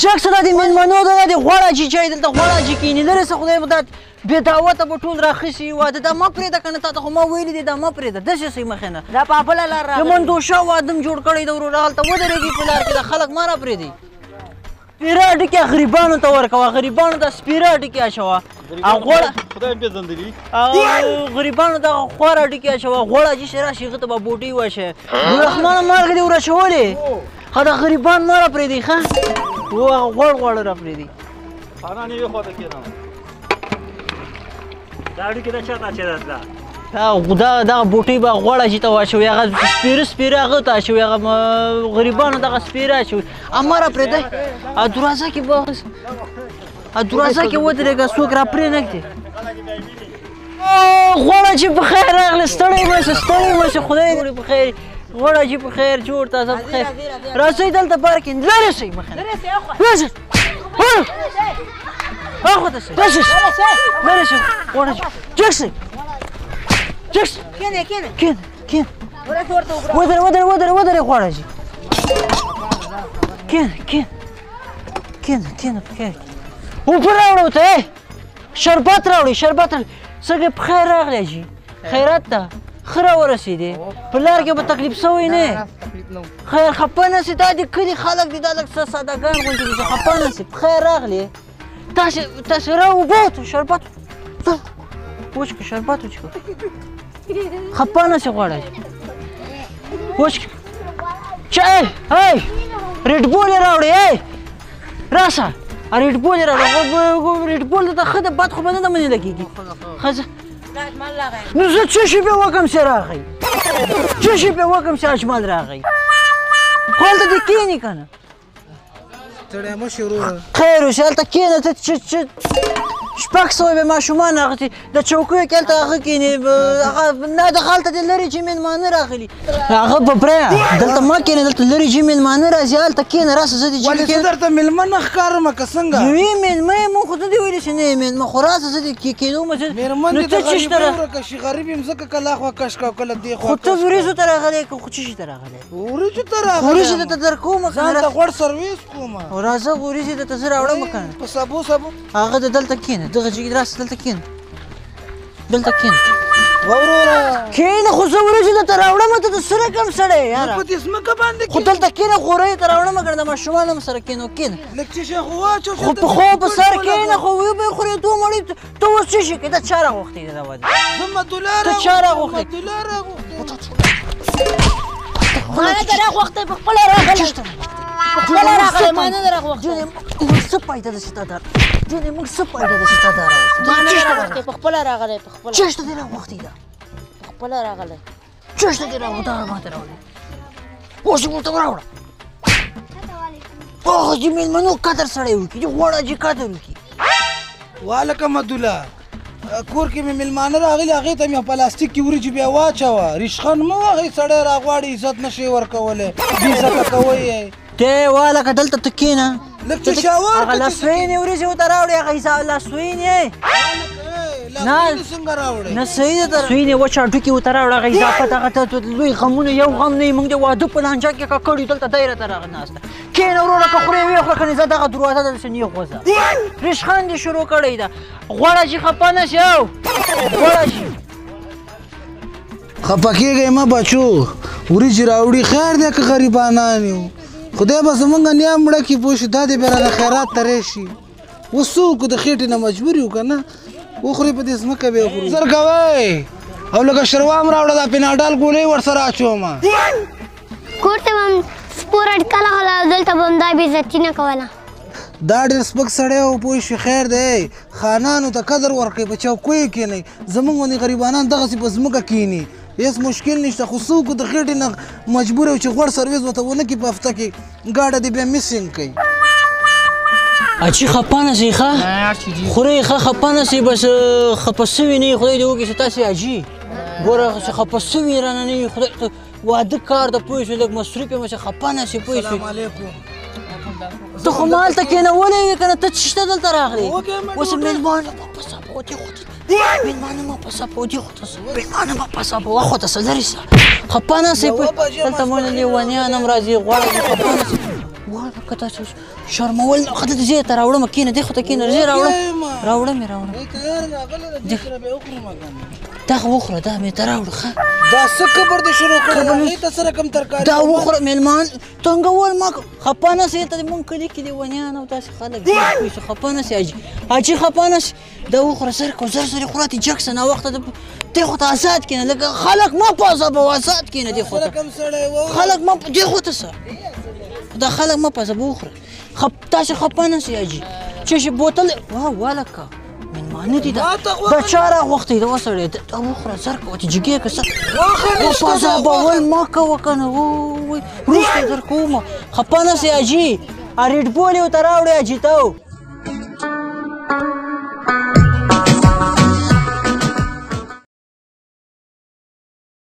جګ څه دا د مېلمنو دا د غوړه چې چای دلته غوړه چې کښېني لرې څه خدای مو دا بې دعوته به ټول راخیسي واده دا مه پرېږده که نه تا ته خو ما ویلي دي دا مه پرېږده داسې سئ مخې نه دا په خپله لار د مندوشا واده م جوړ کړی د وروره هلته ودرېږي په لار کې دا خلک مه را پرېږدئ سپېره ډکې غریبانو ته ورکوه غریبانو ته سپېره ډکې اچوه او غوړه خدای پېژندلي غریبانو ته خواره ډکې اچوه غوړه چې شي راشي هغه ته به بوټۍ واچوې رحمانه مالګې دې ورچولې ښه دا غریبان مه را پرېږدئ ښه غوړ غوړ را پرېږدئ خانان یوې خوا ته کېنه دا اړیکې دا چېرته اچېده تله دغه بوټۍ به غوړه چې ته واچوې هغه سپېره سپېره هغه ته اچوې هغه غریبانو دغه سپېره اچوې مه را پرېږدئ دروازه کې به دروازه کې ودرېږه څوک را پرې نه ږدي غوړه چې په خیر راغلې ستړی مه شې ستړی مه شې خدای دې په خیر غوړه چې په خیر جوړ تازه په خیر راسئ دلته پارکینګ لرې شئ مخې نه راسئ اخواته شئ راسئ لرې شئ غوړه جګ شئ جګ شئ کېنه کېنه کېنه کېنه ودرې غوړه جي کېنه په خیر اوبه راوړه ورته شربت راوړئ شربت څنګه په خیر راغلی جي خیرات ته ښه راورسېدې په لار کې به تکلیف سوی نه خیر خفه نه سې دا د کلي خلک دي دا لږ څه سادهګان غوندې دي خفه نه سې په خیر راغلې تاسې را اوبه شربت وچکه شربت وچکه خفه نه سې غواړه وچکه چای هی ریډ بول یې راوړې هی راسه ریډ بول یې راوړه ریډ بول ته ښه ده بد خو به نه ده منې لګېږي ښه نو زه څه شي بیا وکړم چې راغی څه شي بیا وکړم چې اجمل راغی خو هلته دې کښېني که نه ستړی مه شې وروره خیر اوسې هلته کښېنه ته شپږ سوه بیا ماشومان هغسې د چوکیو کې هلته هغه کښېني نه دغه هلته دې لرې چې مېلمانه راغلي هغه به پرېږده دلته مه کښېنه دلته لرې چې مېلمانه راځي هلته کښېنه راسه زه دې ولې زه درته مېلمه نه ښکارم که څنګه یوې مېلمه یې مونږ خو نه دي ویلي چې نه یې مېلمه خو راسه زه دې کېدو مېرمن دې د غریبۍ ورکه شي غریب یم ځکه کله اخوا کش کا کله دې خوا خو ته وریځو ته راغلی که خو څه شي ته راغلی وریجو ته راغلی وریځې درته درکومه که ځان ته غوړ سرویس کومه راځه وریځې درته زه راوړم که نه په سبو سبو هغه د دلته کښېنه دغه جګې راسه دلته کښېنه دلته کښېنه وروره کښېنه خو زه وریځې درته راوړم ته د څه رقم سړی یاره په دې ځمکه باندې خو دلته کښېنه غوره ته راوړم که نه د ماشومان هم سره کښېنو کښېنه لږ څه شی خو واچو خو په خو په سر کښېنه خو ویې به یې خورې دوه مړۍ ته اوس څه شي کوې دا چا راغوښتې دی دا واده زه مدولا ته چا راغوښتې مدولا راغوښتې ما نه ده راغوښتی په خپله راغلی په خپله راغلی ما نه ده راغوښتی موږ څه فایده ده چې تا دا جونې موږ څه فایده ده چې تا دا راوښتې ما نه ده راغوښتی په خپله راغلی په خپله چېرته دې راغوښتې ده په خپله راغلی چېرته دې راغوښتې هغه ماته راوړې اوس یې ورته راوړه هغه چې مېلمنو قدر سړی وکړي چې غوړه چې قدر وکړي والکه مدولا کور کې مې مېلمانه راغلي هغې ته مې پلاستیک کې وریجې بیا واچوه ریشخند مه وهئ سړی راغواړي عزت نه شي ورکولی بې عزته کوئ یې ته والکه دلته ته کښېنه لږ څه شاور هغه لاسوینې وریجې ورته راوړې هغه حساب لاسوینې څنګه راوړې نه صحیح ده سوینې وچ هډوکي ورته راوړه هغه اضافت هغه ته لوی غمونه یو غم نه وي موږ د واده په لانجه کې ککړ یو دلته دی راته ناسته کښېنه وروره که خورې ویې خوره که نه زه دغه دروازه داسې نه غوځه ریشخند یې شروع کړی ده غوړه چې خفه نه شي او غوړه شي خفه کېږئ مه بچو وریجې راوړي خیر دی که غریبانان یو خدای به زمونږ نیا مړه کړي پوه شي دا دې بیا رانه خیرات ته راشي اوس څه وکړو د خېټې نه مجبور یو که نه وخوري په دې ځمکه به یې وخورو زر کوئ او لکه شروام راوړه دا پیناډال ګولۍ ورسره اچومه کور ته به هم سپور اټکله غله دلته به هم دا بې عزتي نه کوله دا ډېر سپک سړی و پوه شي خیر دی خانانو ته قدر ورکوئ په چوکیو کښېنئ زموږ غوندې غریبانان دغسې په ځمکه کښېني هېڅ مشکل نشته خو څه وکړو د خېټې نه مجبور یو چې غوړ سرویس ورته ونه کړي په هفته کې ګاډه دې بیا مسینګ کوي اچھی خفه نه سئ ښه خورئ ښه خفه نه سئ بس خفه سوي نه یې خدای دې وکړي چې تاسې حاجي ګوره چې خفه سوي رانه نه وي خدای واده کار ده پوه شوې لږ مصروف یم چې خفه نه سئ پوه شوې ته خو ما هلته کېنولی وې که نه ته څه شته دلته راغلې اوس مېلمانه به په سپو دې خوا ته مېلمانه مه په سپو دې خوا ته مېلمانه مه په سپو واخوا ته څه لرې شه خفه نه سې دلته مونه لیونیان هم راځي غواړه دې خفه نه سې غواړه که تاسو شرمول نه ښه دلته ځای ته راوړمه کېنه دې خوا ته کېنه ځای راوړه مې دا خو وخوره دا مې ته راوړه ښه دا څه کبر دې شروع کړی هغې ته څه رقم ترکاري دا وخوره مېلمان تنګول ما خفه نه سې ته مونږ کلي کې لیونیان او داسې خلک دي خفه نه سې حاجي خفه نه سې دا وخوره زر کو زر زر یې خوره ته جګ شه ناوخته دې خو ته ازاد کېنه لکه خلک مه په عذابوه ازاد کېنه دې خو ته خلک مه دې خو ته څه دا خلک مه په عذابوه وخوره تاسې خفه نه سې حاجي چې شي بوتل والکه مېلمانه دي دا چا راغوښتی دا وسړی دا وخوره زر کوه چې جګې که څه په عذابول مه کوه که نه وروسته در کومه خفه نه سې حاجي ریډ بول یې ورته راوړې حاجي ته